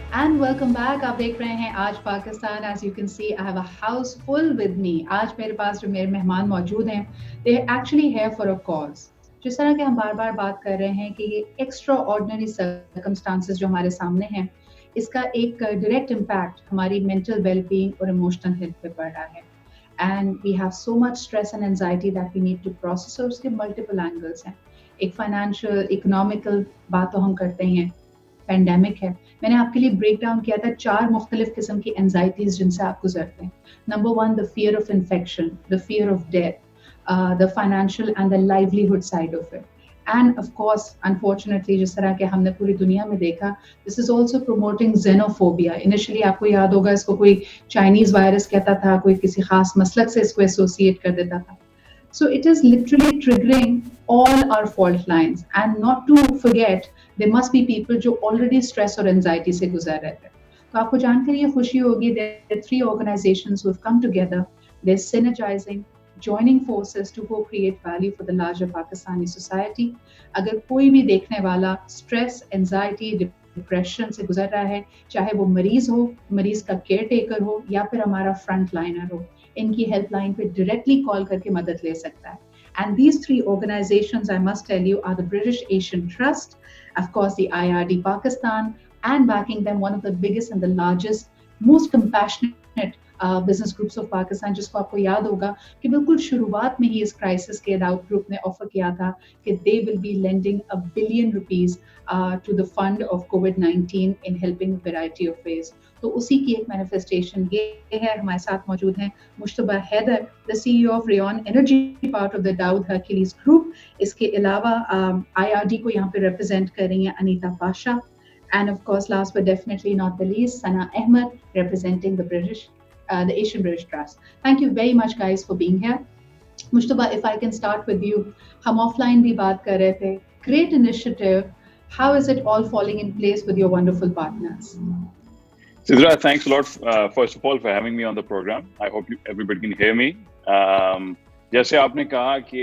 And welcome back. आप देख रहे हैं आज Pakistan. As you can see I have a house full with me. आज मेरे पास जो मेरे मेहमान मौजूद हैं, दे एक्चुअली है फॉर अ कॉज। जिस तरह के हम बार बार बात कर रहे हैं कि ये एक्स्ट्रा ऑर्डिनरी सर्कमस्टांसेस जो हमारे सामने हैं, इसका एक डायरेक्ट इम्पैक्ट हमारी मेंटल वेलबींग और इमोशनल हेल्थ पे पड़ रहा है। And we have so much stress and anxiety that we need to process, और उसके मल्टीपल एंगल्स हैं। एक फाइनेंशियल इकोनॉमिकल बात तो हम करते ही हैं, पेंडेमिक है। मैंने आपके लिए ब्रेक डाउन किया था 4 मुख्तलिफ किस्म की एंजाइटीज जिनसे आप गुजरते हैं। Number 1, the fear of infection, the fear of death, the financial and the livelihood side of it. End of course unfortunately जिस तरह के हमने पूरी दुनिया में देखा, this is also promoting xenophobia. Initially आपको याद होगा, इसको कोई चाइनीज वायरस कहता था, कोई किसी खास मसलक से इसको एसोसिएट कर देता था। So it is literally triggering all our fault lines. And not to forget, there must be people जो already stress और anxiety से गुजर रहे थे। तो आपको जानकर ये खुशी होगी, there are 3 organizations who have come together. They're synergizing, joining forces to co-create value for the larger Pakistani society. अगर कोई भी देखने वाला stress, anxiety, डिप्रेशन से गुजर रहा है, चाहे वो मरीज हो, मरीज का केयर टेकर हो, या फिर हमारा फ्रंट लाइनर हो, इनकी हेल्पलाइन पे डायरेक्टली कॉल करके मदद ले सकता है। And these 3 organizations, I must tell you, are the British Asian Trust, of course, the IRD Pakistan, and backing them, one of the biggest and the largest, most compassionate business groups of Pakistan, जिसको आपको याद होगा कि बिल्कुल शुरुआत में ही इस crisis के दाऊद ग्रुप ने ऑफर किया था कि they will be lending ₹1 billion to the fund of कोविड-19 in helping variety of ways. तो उसी की एक मैनिफेस्टेशन ये है। हमारे साथ मौजूद हैं Mujtaba Haider, the CEO of Reon energy, part of the Dawood Hercules group. इसके अलावा आईआरडी को यहाँ पे रिप्रेजेंट कर रही हैं Anita Pasha, and of course last but definitely not the least, Sana Ahmed, representing the Asian British Trust. Thank you very much guys for being here. Mushtaba, if I can start with you, हम offline भी बात कर रहे थे, great initiative. How is it all falling in place with your wonderful partners? Sidra, thanks a lot, first of all, for having me on the program. I hope everybody can hear me. जैसे आपने कहा कि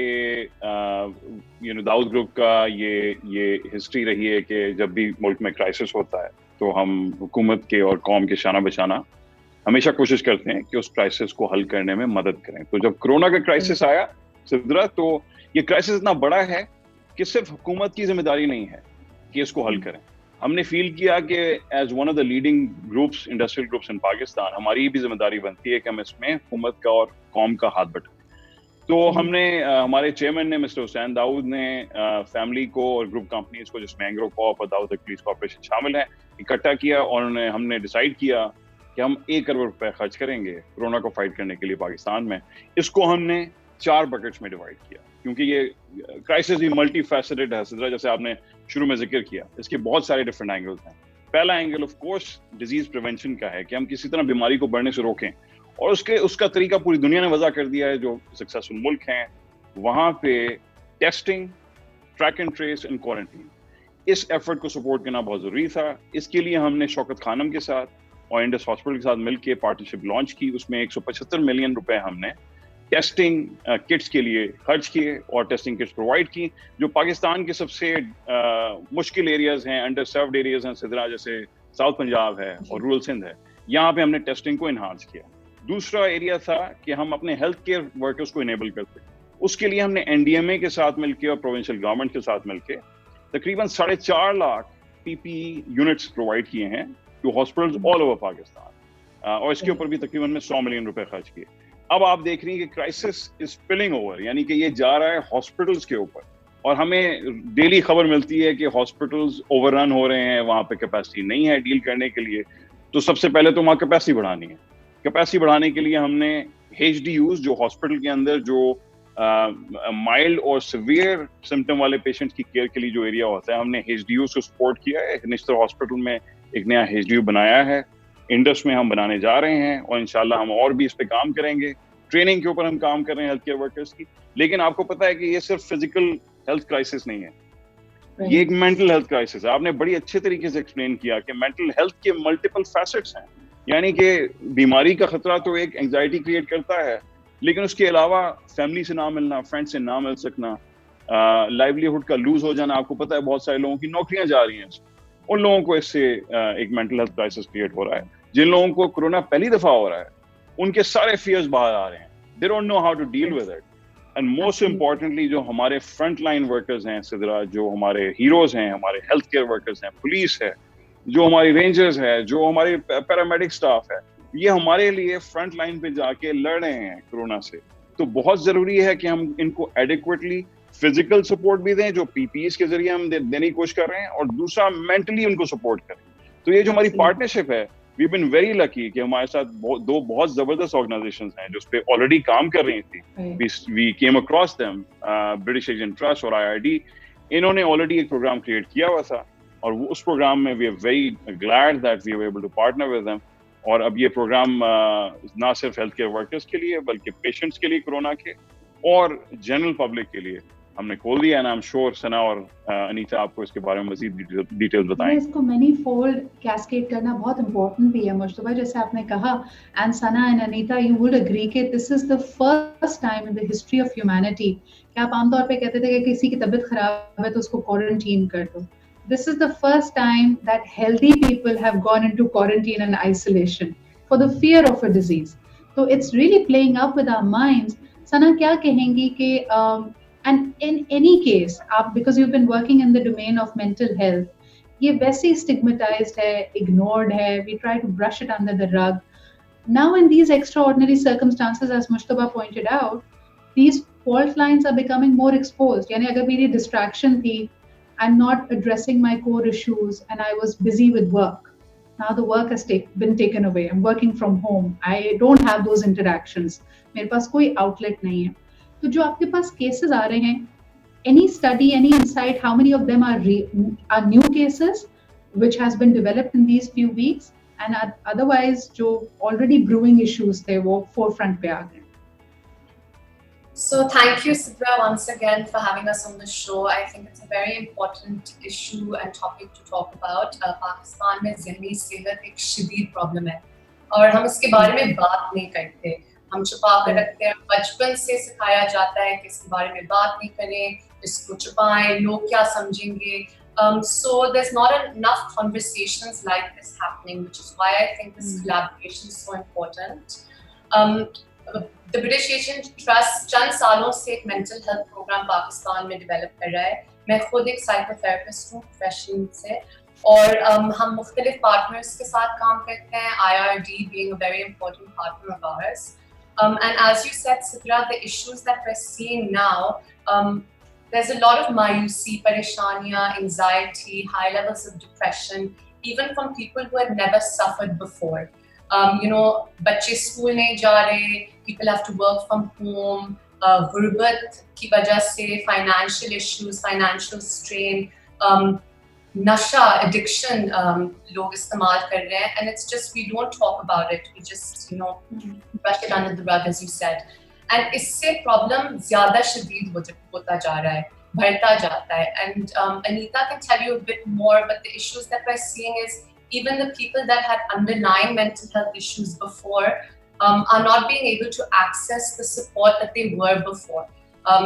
Dawood group का ये history रही है कि जब भी मुल्क में क्राइसिस होता है तो हम हुकूमत के और कौम के शाना बशाना हमेशा कोशिश करते हैं कि उस क्राइसिस को हल करने में मदद करें। तो जब कोरोना का क्राइसिस आया सिद्रा, तो ये क्राइसिस इतना बड़ा है कि सिर्फ हुकूमत की जिम्मेदारी नहीं है कि इसको हल करें। हमने फील किया कि as one of the leading groups, industrial groups in Pakistan, हमारी भी जिम्मेदारी बनती है कि हम इसमें हुकूमत का और कौम का हाथ बटाएं। तो हमने हमारे चेयरमैन ने, मिस्टर हुसैन दाऊद ने, फैमिली को और ग्रुप कंपनीज को, जिसमें एंग्रो कॉप और दाऊद पुलिस कॉर्पोरेशन शामिल है, इकट्ठा किया और हमने डिसाइड किया कि हम 1 करोड़ रुपए खर्च करेंगे कोरोना को फाइट करने के लिए पाकिस्तान में। इसको हमने 4 बकेट्स में डिवाइड किया, क्योंकि ये क्राइसिस भी मल्टी फैसेटेड है सिद्रा, जैसे आपने शुरू में जिक्र किया। इसके बहुत सारे डिफरेंट एंगल्स हैं। पहला angle of course disease prevention का है कि हम किसी तरह बीमारी को बढ़ने से रोकें, और उसका तरीका पूरी दुनिया ने वजह कर दिया है। जो सक्सेसफुल मुल्क हैं वहां पे testing, track and trace and quarantine, इस एफर्ट को सपोर्ट करना बहुत जरूरी था। इसके लिए हमने शौकत खानम के साथ और इंडस हॉस्पिटल के साथ मिलकर पार्टनरशिप लॉन्च की। उसमें 175 मिलियन रुपए हमने टेस्टिंग किट्स के लिए खर्च किए और टेस्टिंग किट्स प्रोवाइड की, जो पाकिस्तान के सबसे मुश्किल एरियाज हैं, अंडर सर्व्ड एरियाज हैं सिद्रा, जैसे साउथ पंजाब है और रूरल सिंध है। यहाँ पे हमने टेस्टिंग को इन्हांस किया। दूसरा एरिया था कि हम अपने हेल्थ केयर वर्कर्स को इनेबल करते। उसके लिए हमने एनडीएमए के साथ मिलकर और प्रोविंशियल गवर्नमेंट के साथ मिलकर तकरीबन 4.5 लाख पीपीई यूनिट्स प्रोवाइड किए हैं to hospitals all over Pakistan, और इसके ऊपर भी तकरीबन में 100 मिलियन रुपए खर्च किए। अब आप देख रही हैं कि क्राइसिस इज स्पिलिंग ओवर, यानी कि ये जा रहा है हॉस्पिटल्स के ऊपर, और हमें डेली खबर मिलती है कि हॉस्पिटल्स ओवररन हो रहे हैं, वहां पे कैपेसिटी नहीं है डील करने के लिए। तो सबसे पहले तो वहां कैपेसिटी बढ़ानी है। कैपेसिटी बढ़ाने के लिए हमने HDUs, जो हॉस्पिटल के अंदर जो माइल्ड और सिवियर सिम्टम वाले पेशेंट्स की केयर के लिए जो एरिया होता है, हमने HDUs को सपोर्ट किया है। निश्तर हॉस्पिटल में एक नया HDU बनाया है, इंडस में हम बनाने जा रहे हैं, और इंशाल्लाह हम और भी इस पे काम करेंगे। ट्रेनिंग के ऊपर हम काम कर रहे हैं हेल्थ केयर वर्कर्स की। लेकिन आपको पता है कि ये सिर्फ फिजिकल हेल्थ क्राइसिस नहीं है, ये एक मेंटल हेल्थ क्राइसिस है। आपने बड़ी अच्छे तरीके से एक्सप्लेन किया कि मेंटल हेल्थ के मल्टीपल फैसेट्स हैं, यानी कि बीमारी का खतरा तो एक एंजाइटी क्रिएट करता है, लेकिन उसके अलावा फैमिली से ना मिलना, फ्रेंड से ना मिल सकना, लाइवलीहुड का लूज हो जाना। आपको पता है बहुत सारे लोगों की नौकरियां जा रही हैं, उन लोगों को इससे एक मेंटल हेल्थ क्राइसिस क्रिएट हो रहा है। जिन लोगों को कोरोना पहली दफा हो रहा है, उनके सारे फियर्स बाहर आ रहे हैं, they don't know how to deal with it. And most importantly जो हमारे फ्रंट लाइन वर्कर्स हैं सिद्रा, जो हमारे हीरोज हैं, हमारे हेल्थ केयर वर्कर्स हैं, पुलिस है, जो हमारी रेंजर्स है, जो हमारे पैरामेडिक स्टाफ है, ये हमारे लिए फ्रंट लाइन पे जाके लड़ रहे हैं कोरोना से। तो बहुत जरूरी है कि हम इनको एडिक्वेटली फिजिकल सपोर्ट भी दें, जो पीपीईस के जरिए हम देने की कोशिश कर रहे हैं, और दूसरा मेंटली उनको सपोर्ट करें। तो ये जो हमारी पार्टनरशिप है, वी बीन वेरी लकी कि हमारे साथ दो बहुत जबरदस्त ऑर्गेनाइजेशंस हैं जो उस पर ऑलरेडी काम कर रही थी। We came across them, British Asian trust और IRD, इन्होंने ऑलरेडी एक प्रोग्राम क्रिएट किया हुआ था, और उस प्रोग्राम में we are very glad that we were able to partner with them. और अब ये प्रोग्राम ना सिर्फ हेल्थ केयर वर्कर्स के लिए बल्कि पेशेंट्स के लिए, कोरोना के, और जनरल पब्लिक के लिए हमने खोल दिया। एंड आई एम श्योर सना और अनीता आपको इसके बारे में मजीद डिटेल्स बताएं। इसको मैनी फोल्ड कैस्केड करना बहुत इंपॉर्टेंट भी है मुश्तबा, जैसे आपने कहा, and Sana and Anita, you would agree कि this is the first time in the history of humanity कि आप आमतौर पे कहते थे कि किसी की तबीयत खराब है तो उसको क्वारंटीन कर दो। This is the first time that healthy people have gone into quarantine and isolation for the fear of a disease. So it's really playing up with our minds. Sana, क्या कहेंगी कि and in any case, आप because you've been working in the domain of mental health, ये वैसे ही stigmatized है, ignored है, we try to brush it under the rug. Now in these extraordinary circumstances, as Mushtaba pointed out, these fault lines are becoming more exposed. यानी अगर मेरी distraction थी, I'm not addressing my core issues and I was busy with work. Now the work has been taken away. I'm working from home. I don't have those interactions. मेरे पास कोई outlet नहीं है। तो जो आपके पास cases आ रहे हैं, any study, any insight, how many of them are new cases which has been developed in these few weeks, and otherwise जो already brewing issues थे वो forefront पे आ गए? So thank you, Sidra, once again for having us on the show. I think it's a very important issue and topic to talk about. Pakistan में ज़हनी सेहत एक शदीद प्रॉब्लम है और हम इसके बारे में बात नहीं करते, हम छुपा कर रखते हैं। बचपन से सिखाया जाता है कि इसके बारे में बात नहीं करें, इसको छुपाएं, लोग क्या समझेंगे। So there's not enough conversations like this happening, which is why I think this collaboration is so important. The British Asian Trust चंद सालों से एक मेंटल हेल्थ प्रोग्राम पाकिस्तान में डेवलप कर रहा है। मैं खुद एक साइकोथेरेपिस्ट हूँ प्रोफेशन से, और हम मुख्तलिफ पार्टनर्स के साथ काम करते हैं, IRD being a very important partner of ours. And as you said, Sidra, the issues that we're seeing now, there's a lot of mayusi, pareshaniya, anxiety, high levels of depression, even from people who had never suffered before. बच्चे school नहीं जा रहे, people have to work from home, गुर्बत की वजह से financial issues, financial strain, नशा, addiction लोग इस्तेमाल कर रहे हैं, and it's just we don't talk about it, we just brush it under the rug, as you said, and इससे problem ज़्यादा शदीद होता जा रहा है, बढ़ता जाता है, and Anita can tell you a bit more, but the issues that we're seeing is even the people that had underlying mental health issues before are not being able to access the support that they were before.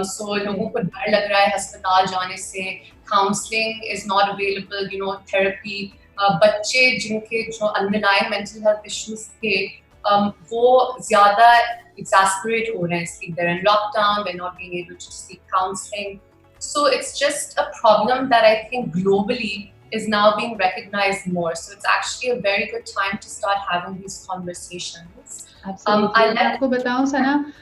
So लोगों को डर लग रहा है अस्पताल जाने से, counseling is not available, therapy. बच्चे जिनके जो underlying mental health issues थे, वो ज़्यादा exasperate हो रहे हैं. They're in lockdown, they're not being able to seek counseling. So it's just a problem that I think globally is now being recognized more. So it's actually a very good time to start having these conversations. Absolutely. आपको बताऊं सना,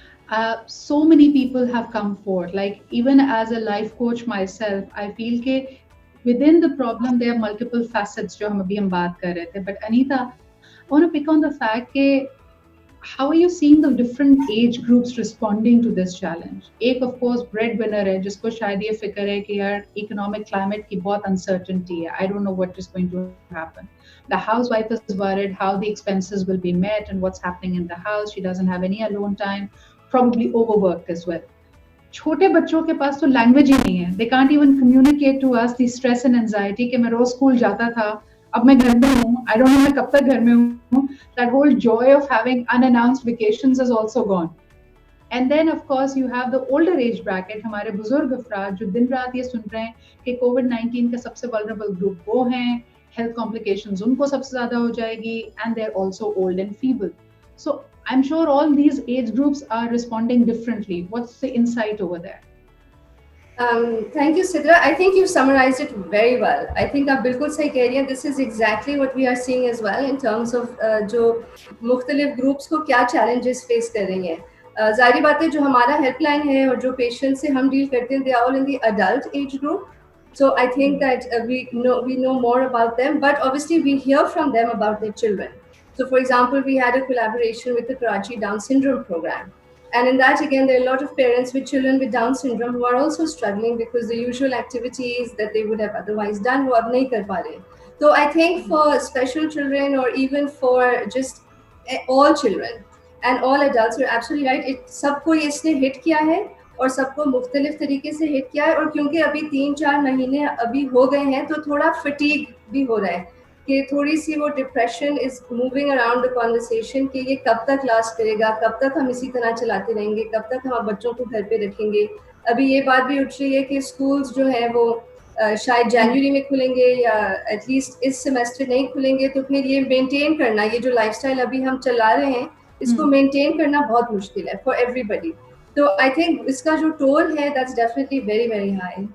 so many people have come forward. Like even as a life coach myself, I feel कि within the problem there are multiple facets जो हम बात कर रहे थे. But Anita, I want to pick on the fact कि how are you seeing the different age groups responding to this challenge? एक of course breadwinner है जिसको शायद ये फिक्र है कि यार economic climate की बहुत uncertainty है. I don't know what is going to happen. The housewife is worried how the expenses will be met and what's happening in the house. She doesn't have any alone time, probably overworked as well. छोटे बच्चों के पास तो language ही नहीं है. They can't even communicate to us the stress and anxiety कि मैं रोज school जाता था, अब मैं घर में हूँ, I don't know मैं कब तक घर में हूँ. That whole joy of having unannounced vacations is also gone. And then of course you have the older age bracket, हमारे बुजुर्ग अफराद जो दिन रात ये सुन रहे हैं कि COVID-19 का सबसे vulnerable group वो हैं, health complications उनको सबसे ज़्यादा हो जाएगी, and they're also old and feeble. So I'm sure all these age groups are responding differently. What's the insight over there? Thank you, Sidra. I think you summarized it very well. I think आप बिल्कुल सही कह रही हैं. This is exactly what we are seeing as well in terms of जो मुख्तलिफ groups को क्या challenges face कर रही हैं. जाहिर बात है जो हमारा हेल्पलाइन है और जो पेशेंट से हम डील करते हैं, they are all in the adult age group. So I think that we know more about them, but obviously we hear from them about their children. So for example, we had a collaboration with the Karachi Down Syndrome program. And in that, again, there are a lot of parents with children with Down syndrome who are also struggling because the usual activities that they would have otherwise done, वो अब नहीं कर पा रहे. So I think for special children or even for just all children and all adults, you're absolutely right. सबको ये इसने hit किया है और सबको मुख्तलिफ तरीके से hit किया है. और क्योंकि अभी 3-4 महीने अभी हो गए हैं, तो थोड़ा fatigue भी हो रहा है कि थोड़ी सी वो depression is moving around the conversation कि ये कब तक लास्ट करेगा, कब तक हम इसी तरह चलाते रहेंगे, कब तक हम बच्चों को घर पे रखेंगे. अभी ये बात भी उठ रही है कि स्कूल्स जो है वो शायद जनवरी में खुलेंगे या एटलीस्ट इस सेमेस्टर नहीं खुलेंगे. तो फिर ये मेंटेन करना, ये जो लाइफस्टाइल अभी हम चला रहे हैं, इसको मेंटेन करना बहुत मुश्किल है फॉर एवरीबडी. तो आई थिंक इसका जो टोल है that's definitely very very high.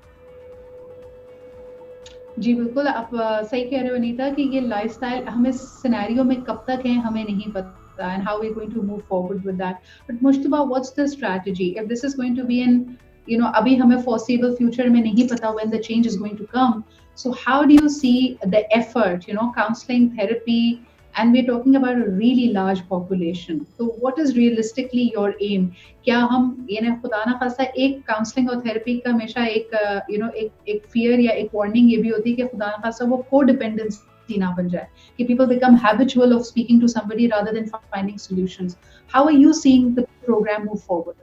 जी बिल्कुल, आप सही कह रहे हो अनीता कि ये लाइफस्टाइल हम इस सिनेरियो में कब तक हैं हमें नहीं पता, and how we're going to move forward with that. But Mushtaba, what's the strategy if this is going to be in, अभी हमें foreseeable future में नहीं पता when the change is going to come. So how do you see the effort, counseling, therapy, and we're talking about a really large population. So what is realistically your aim? क्या हम खुदा ना खासा एक counselling और therapy का हमेशा एक फियर या एक वार्निंग ये भी होती है कि खुदा ना खासा वो कोडिपेंडेंसी ना बन जाए, कि people become habitual of speaking to somebody rather than finding solutions. How are you seeing the program move forward?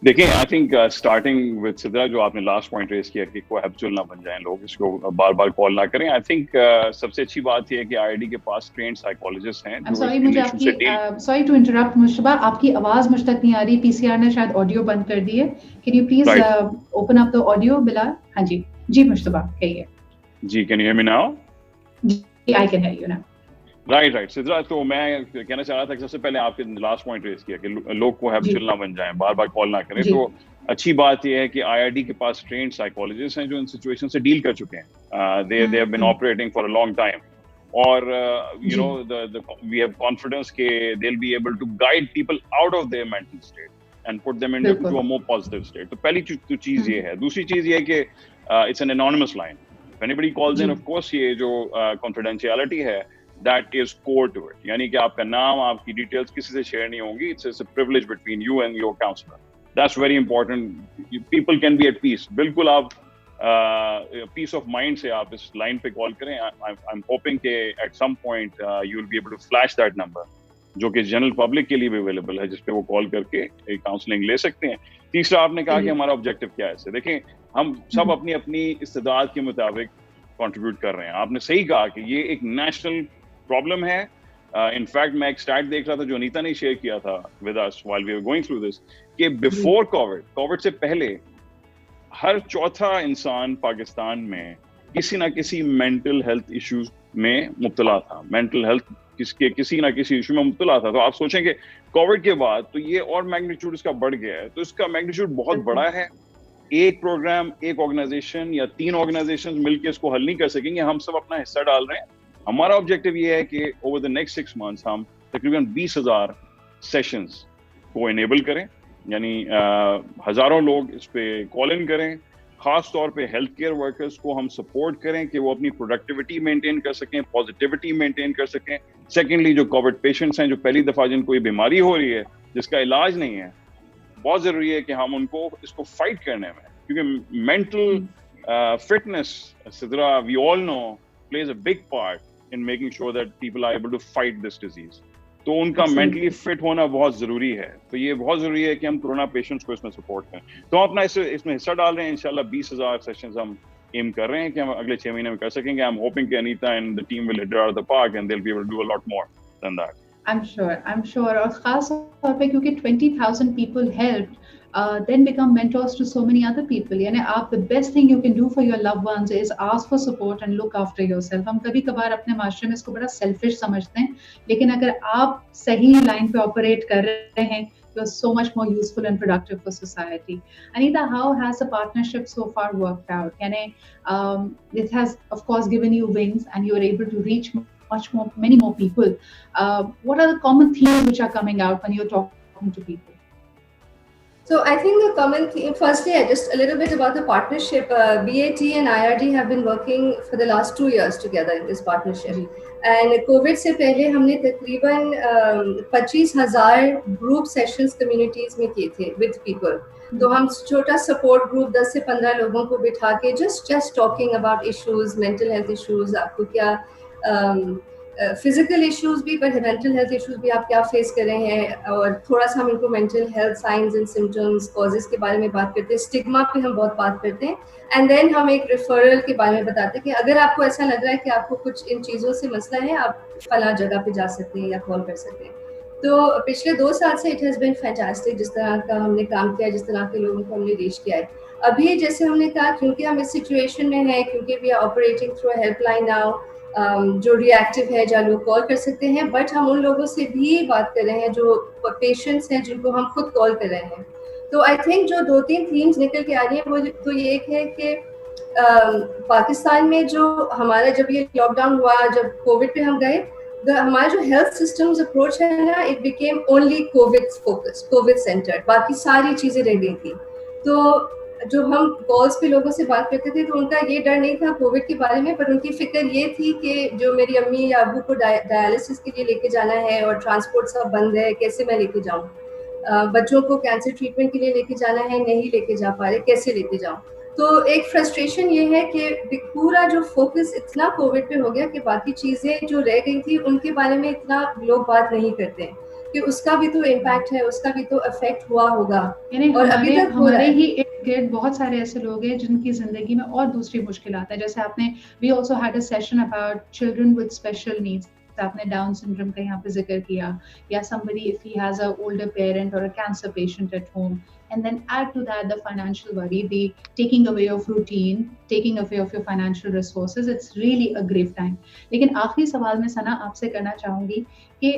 देखिए, I think starting with Sidra, जो आपने लास्ट पॉइंट रेज किया कि को हैबिचुअल ना बन जाएं लोग, इसको बार बार कॉल ना करें. आई थिंक सबसे अच्छी बात यह है कि आईआईडी के पास ट्रेन्ड साइकोलॉजिस्ट हैं. सॉरी टू इंटरप्ट मुश्तबा, आपकी आवाज मुझ तक नहीं आ रही. पीसीआर ने शायद ऑडियो बंद कर दी है. Can you please open up the audio Bilal? हाँ जी जी मुश्तबा कहिए. जी, can you hear me now? जी, I can hear you now. Right Sidra, तो मैं कहना चाह रहा था कि सबसे पहले आपके लास्ट पॉइंट रेज किया कि लोग को हैबिचुअल ना बन जाएं, बार बार कॉल ना करें. तो अच्छी बात यह है कि आईआईडी के पास ट्रेन्ड साइकोलॉजिस्ट हैं जो इन सिचुएशन से डील कर चुके हैं. They have been operating for a long time, और वी हैव कॉन्फिडेंस कि they will be able to guide people out of their mental state and put them into a more positive state. तो पहली चीज ये है. दूसरी चीज ये है कि it's an anonymous line. If anybody calls in, of course ये जो कॉन्फिडेंशियलिटी है, that is core to it. यानी कि आपका नाम, आपकी डिटेल्स किसी से शेयर नहीं होंगी. It's a privilege between you and your counselor. That's very important. People can be at peace. बिल्कुल आप peace of mind से आप इस लाइन पे कॉल करें. I'm hoping कि at some point you will be able to flash that number, जो कि जनरल पब्लिक के लिए भी अवेलेबल है, जिसपे वो कॉल करके एक काउंसलिंग ले सकते हैं. तीसरा, आपने कहा कि हमारा ऑब्जेक्टिव क्या है इससे. देखें, हम सब अपनी अपनी इस्तेदाद के मुताबिक कंट्रीब्यूट कर रहे हैं. आपने सही कहा कि ये एक नेशनल प्रॉब्लम है. इनफैक्ट मैं एक स्टैट देख रहा था जो अनीता ने शेयर किया था with us while we were going through this, कि बिफोर कोविड से पहले हर चौथा इंसान पाकिस्तान में किसी ना किसी मेंटल हेल्थ इश्यूज में मुब्तला था. मेंटल हेल्थ किसी ना किसी इशू में मुब्तला था. तो आप सोचेंगे कोविड के बाद तो ये और मैग्नीट्यूड इसका बढ़ गया है. तो इसका मैग्नीट्यूड बहुत बड़ा है. एक प्रोग्राम, एक ऑर्गेनाइजेशन या 3 ऑर्गेनाइजेशन मिलकर इसको हल नहीं कर सकेंगे. हम सब अपना हिस्सा डाल रहे हैं. हमारा ऑब्जेक्टिव ये है कि ओवर द नेक्स्ट 6 मंथ्स हम तकरीबन 20,000 सेशंस को इनेबल करें. यानी हजारों लोग इस पे कॉल इन करें. खास तौर पे हेल्थ केयर वर्कर्स को हम सपोर्ट करें कि वो अपनी प्रोडक्टिविटी मेंटेन कर सकें, पॉजिटिविटी मेंटेन कर सकें. सेकेंडली, जो कोविड पेशेंट्स हैं, जो पहली दफा जिनको ये बीमारी हो रही है, जिसका इलाज नहीं है, बहुत जरूरी है कि हम उनको इसको फाइट करने में, क्योंकि mental fitness, Sidra, we all know, plays a big part in making sure that people are able to fight this disease. तो उनका मेंटली फिट होना बहुत जरूरी है. तो ये बहुत जरूरी है कि हम कोरोना पेशेंट्स को इसमें सपोर्ट करें. तो हम अपना इसमें हिस्सा डाल रहे हैं. इंशाल्लाह 20,000 सेशंस हम एम कर रहे हैं कि हम अगले 6 महीने में कर सकेंगे. आई एम होपिंग कि Anita and the team will hit it out of the park and they'll be able to do a lot more than that. I'm sure और खास तौर पे क्योंकि 20,000 people helped then become mentors to so many other people. यानी आप the best thing you can do for your loved ones is ask for support and look after yourself. हम कभी कभार अपने माशरे में इसको बड़ा selfish समझते हैं, लेकिन अगर आप सही लाइन पे ऑपरेट कर रहे हैं, you're so much more useful and productive for society. Anita, how has the partnership so far worked out? It has, of course, given you wings, and you're able to reach much more, many more people. What are the common themes which are coming out when you're talking to people? So I think the common theme, firstly, just a little bit about the partnership. BAT and IRD have been working for the last 2 years together in this partnership. And COVID से पहले हमने तकरीबन 25,000 group sessions communities में किए थे with people. तो हम छोटा support group 10 से 15 लोगों को बिठा के just talking about issues, mental health issues, आपको क्या फिजिकल इश्यूज भी, पर मेंटल हेल्थ इश्यूज भी आप क्या फेस कर रहे हैं, और थोड़ा सा हम इनको mental health science and symptoms, causes के बारे में बात करते हैं, स्टिग्मा पे हम बहुत बात करते हैं, एंड देन हम एक रेफरल के बारे में बताते हैं कि अगर आपको ऐसा लग रहा है कि आपको कुछ इन चीज़ों से मसला है, आप फला जगह पे जा सकते हैं या कॉल कर सकते हैं. तो पिछले 2 साल से इट हैज़ बीन फैंटास्टिक, जिस तरह का हमने काम किया, जिस तरह के लोगों को हमने रीच किया है. अभी जैसे हमने कहा, क्योंकि हम इस सिचुएशन में हैं, क्योंकि we are operating through helpline now, जो रिएक्टिव है, जहाँ लोग कॉल कर सकते हैं, बट हम उन लोगों से भी बात कर रहे हैं जो पेशेंट्स हैं, जिनको हम खुद कॉल कर रहे हैं. तो आई थिंक जो 2-3 थीम्स निकल के आ रही हैं, वो तो ये एक है कि पाकिस्तान में जो हमारा, जब ये लॉकडाउन हुआ, जब कोविड पे हम गए, हमारा जो हेल्थ सिस्टम्स अप्रोच है ना, it became only Covid focus, Covid centre, बाकी सारी चीज़ें रह गई थी. तो जो हम कॉल्स पे लोगों से बात करते थे, तो उनका ये डर नहीं था कोविड के बारे में, पर उनकी फिक्र ये थी कि जो मेरी अम्मी या अबू को डायलिसिस के लिए लेके जाना है और ट्रांसपोर्ट सब बंद है, कैसे मैं लेके जाऊँ. बच्चों को कैंसर ट्रीटमेंट के लिए लेके जाना है, नहीं लेके जा पा रहे, कैसे लेके जाऊँ. तो एक फ्रस्ट्रेशन ये है कि पूरा जो फोकस इतना कोविड पे हो गया कि बाकी चीज़ें जो रह गई थी उनके बारे में इतना लोग बात नहीं करते हैं, कि उसका भी तो इम्पैक्ट है, उसका भी तो इफेक्ट हुआ होगा. और अभी तक हमारे ही इर्द-गिर्द बहुत सारे ऐसे लोग हैं जिनकी जिंदगी में और दूसरी मुश्किलात है. जैसे आपने, we also had a session about children with special needs. आपने डाउन सिंड्रोम का यहाँ पे जिक्र किया, या somebody if he has a older parent or a cancer patient at home, and then add to that the financial worry, the taking away of routine, taking away of your financial resources. It's really a grave time. लेकिन आखिरी सवाल मैं सना आपसे करना चाहूँगी कि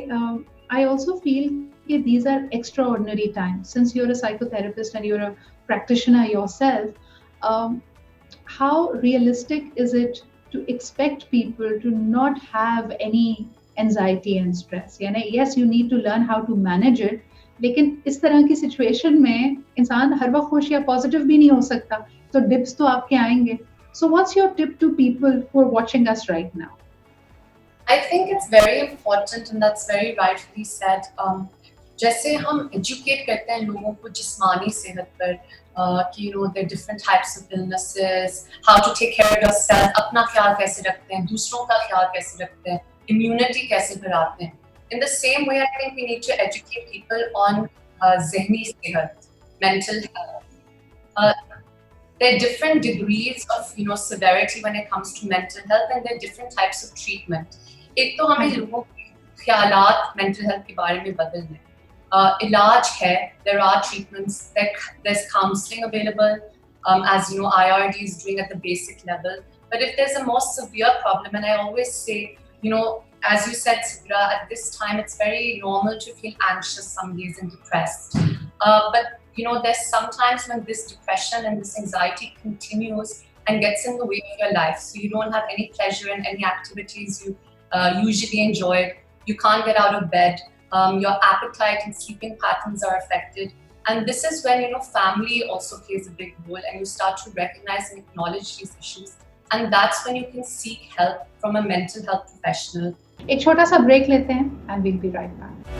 I also feel that these are extraordinary times. Since you're a psychotherapist and you're a practitioner yourself, how realistic is it to expect people to not have any anxiety and stress? Yes, you need to learn how to manage it, लेकिन इस तरह की situation में इंसान हर वक्त खुश या positive भी नहीं हो सकता, तो डिप्स तो आपके आएंगे. So what's your tip to people who are watching us right now? I think it's very important, and that's very rightly said. जैसे हम educate करते हैं लोगों को जिस्मानी सेहत पर, कि there are different types of illnesses, how to take care of yourself, अपना ख्याल कैसे रखते हैं, दूसरों का ख्याल कैसे रखते हैं, immunity कैसे बढ़ाते हैं. In the same way, I think we need to educate people on ज़हनी सेहत, mental health. There are different degrees of severity when it comes to mental health, and there are different types of treatment. एक तो हमें लोगों के ख्यालात mental health के बारे में बदलने, इलाज है, there are treatments, there's counseling available, as IRD is doing at the basic level. But if there's a more severe problem, and I always say, as you said, Sidra, at this time it's very normal to feel anxious some days and depressed. But there's sometimes when this depression and this anxiety continues and gets in the way of your life, so you don't have any pleasure in any activities you usually enjoyed, you can't get out of bed, your appetite and sleeping patterns are affected, and this is when family also plays a big role, and you start to recognize and acknowledge these issues, and that's when you can seek help from a mental health professional. एक छोटा सा break लेते हैं and we'll be right back.